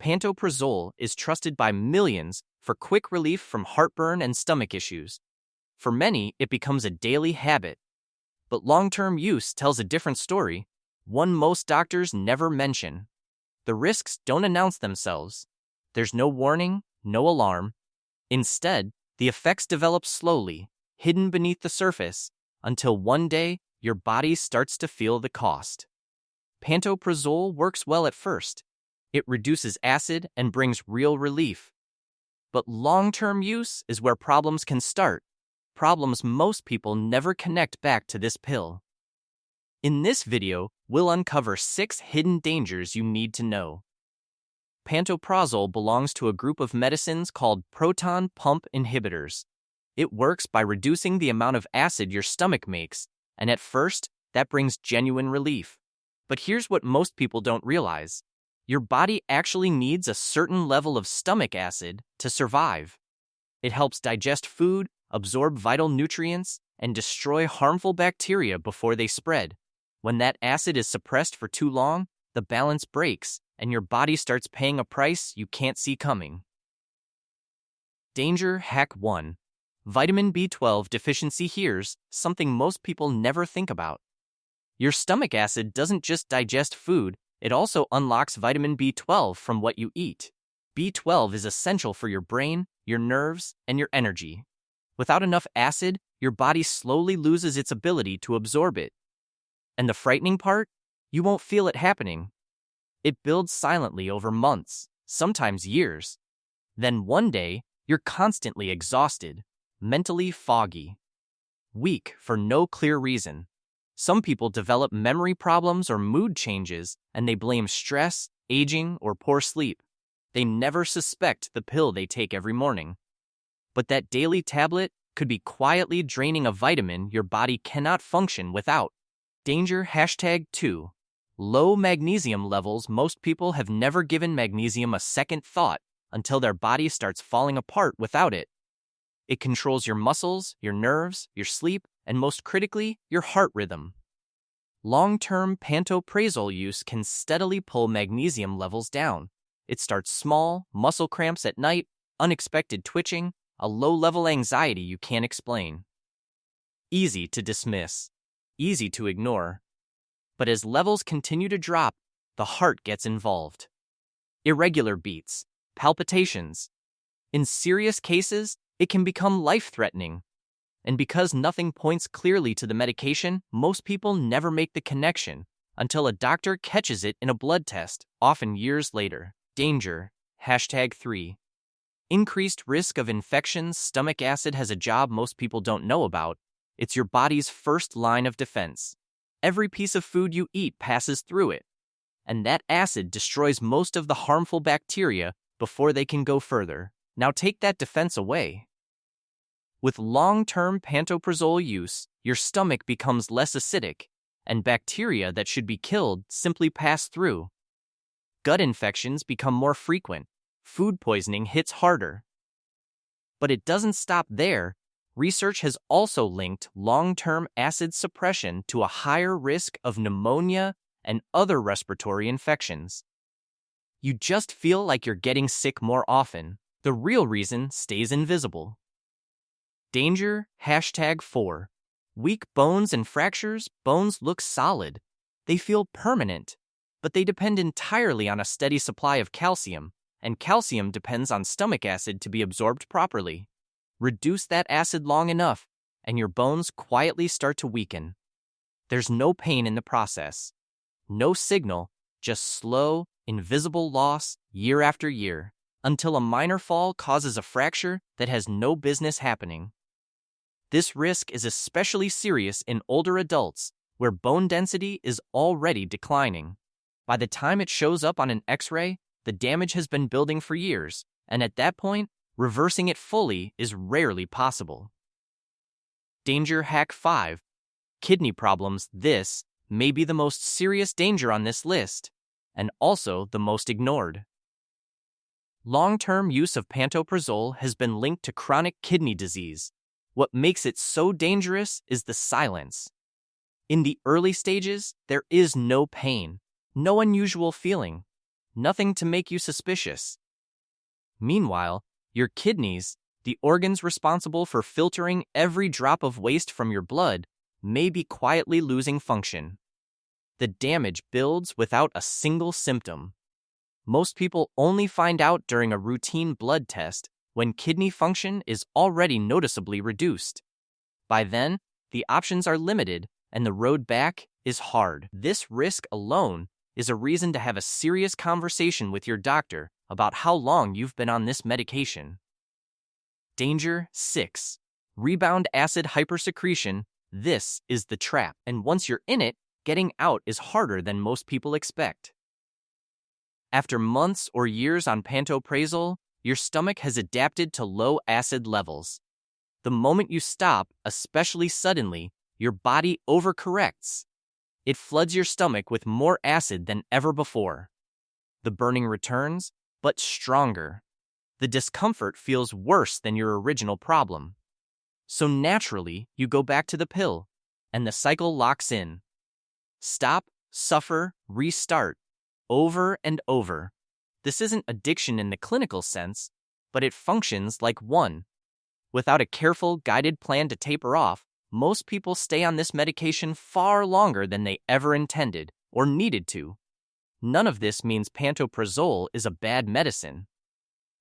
Pantoprazole is trusted by millions for quick relief from heartburn and stomach issues. For many, it becomes a daily habit. But long-term use tells a different story, one most doctors never mention. The risks don't announce themselves. There's no warning, no alarm. Instead, the effects develop slowly, hidden beneath the surface, until one day your body starts to feel the cost. Pantoprazole works well at first. It reduces acid and brings real relief. But long-term use is where problems can start, problems most people never connect back to this pill. In this video, we'll uncover 6 hidden dangers you need to know. Pantoprazole belongs to a group of medicines called proton pump inhibitors. It works by reducing the amount of acid your stomach makes, and at first, that brings genuine relief. But here's what most people don't realize. Your body actually needs a certain level of stomach acid to survive. It helps digest food, absorb vital nutrients, and destroy harmful bacteria before they spread. When that acid is suppressed for too long, the balance breaks, and your body starts paying a price you can't see coming. Danger Hack 1. Vitamin B12 deficiency. Here's something most people never think about. Your stomach acid doesn't just digest food, it also unlocks vitamin B12 from what you eat. B12 is essential for your brain, your nerves, and your energy. Without enough acid, your body slowly loses its ability to absorb it. And the frightening part? You won't feel it happening. It builds silently over months, sometimes years. Then one day, you're constantly exhausted, mentally foggy, weak for no clear reason. Some people develop memory problems or mood changes, and they blame stress, aging, or poor sleep. They never suspect the pill they take every morning. But that daily tablet could be quietly draining a vitamin your body cannot function without. Danger Hashtag 2. Low magnesium levels. Most people have never given magnesium a second thought until their body starts falling apart without it. It controls your muscles, your nerves, your sleep, and most critically, your heart rhythm. Long-term pantoprazole use can steadily pull magnesium levels down. It starts small, muscle cramps at night, unexpected twitching, a low-level anxiety you can't explain. Easy to dismiss, easy to ignore. But as levels continue to drop, the heart gets involved. Irregular beats, palpitations. In serious cases, it can become life-threatening. And because nothing points clearly to the medication, most people never make the connection until a doctor catches it in a blood test, often years later. Danger Hashtag 3. Increased risk of infections. Stomach acid has a job most people don't know about. It's your body's first line of defense. Every piece of food you eat passes through it, and that acid destroys most of the harmful bacteria before they can go further. Now take that defense away. With long-term pantoprazole use, your stomach becomes less acidic, and bacteria that should be killed simply pass through. Gut infections become more frequent. Food poisoning hits harder. But it doesn't stop there. Research has also linked long-term acid suppression to a higher risk of pneumonia and other respiratory infections. You just feel like you're getting sick more often. The real reason stays invisible. Danger Hashtag 4. Weak bones and fractures. Bones look solid. They feel permanent, but they depend entirely on a steady supply of calcium, and calcium depends on stomach acid to be absorbed properly. Reduce that acid long enough, and your bones quietly start to weaken. There's no pain in the process. No signal, just slow, invisible loss year after year, until a minor fall causes a fracture that has no business happening. This risk is especially serious in older adults, where bone density is already declining. By the time it shows up on an X-ray, the damage has been building for years, and at that point, reversing it fully is rarely possible. Danger Hack 5. Kidney problems. This may be the most serious danger on this list, and also the most ignored. Long-term use of pantoprazole has been linked to chronic kidney disease. What makes it so dangerous is the silence. In the early stages, there is no pain, no unusual feeling. nothing to make you suspicious. Meanwhile, your kidneys, the organs responsible for filtering every drop of waste from your blood, may be quietly losing function. The damage builds without a single symptom. Most people only find out during a routine blood test when kidney function is already noticeably reduced. By then, the options are limited and the road back is hard. This risk alone is a reason to have a serious conversation with your doctor about how long you've been on this medication. Danger 6. Rebound acid hypersecretion. This is the trap, and once you're in it, getting out is harder than most people expect. After months or years on pantoprazole, your stomach has adapted to low acid levels. The moment you stop, especially suddenly, your body overcorrects. It floods your stomach with more acid than ever before. The burning returns, but stronger. The discomfort feels worse than your original problem. So naturally, you go back to the pill, and the cycle locks in. Stop, suffer, restart, over and over. This isn't addiction in the clinical sense, but it functions like one. Without a careful, guided plan to taper off, most people stay on this medication far longer than they ever intended or needed to. None of this means pantoprazole is a bad medicine.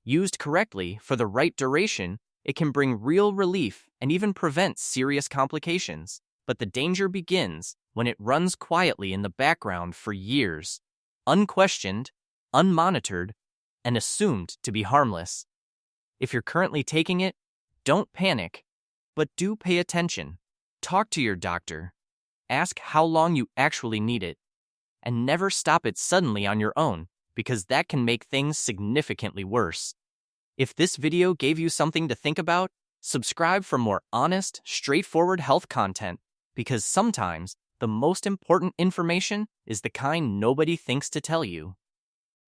Used correctly for the right duration, it can bring real relief and even prevent serious complications. But the danger begins when it runs quietly in the background for years, unquestioned, unmonitored, and assumed to be harmless. If you're currently taking it, don't panic, but do pay attention. Talk to your doctor. Ask how long you actually need it, and never stop it suddenly on your own, because that can make things significantly worse. If this video gave you something to think about, subscribe for more honest, straightforward health content, because sometimes the most important information is the kind nobody thinks to tell you.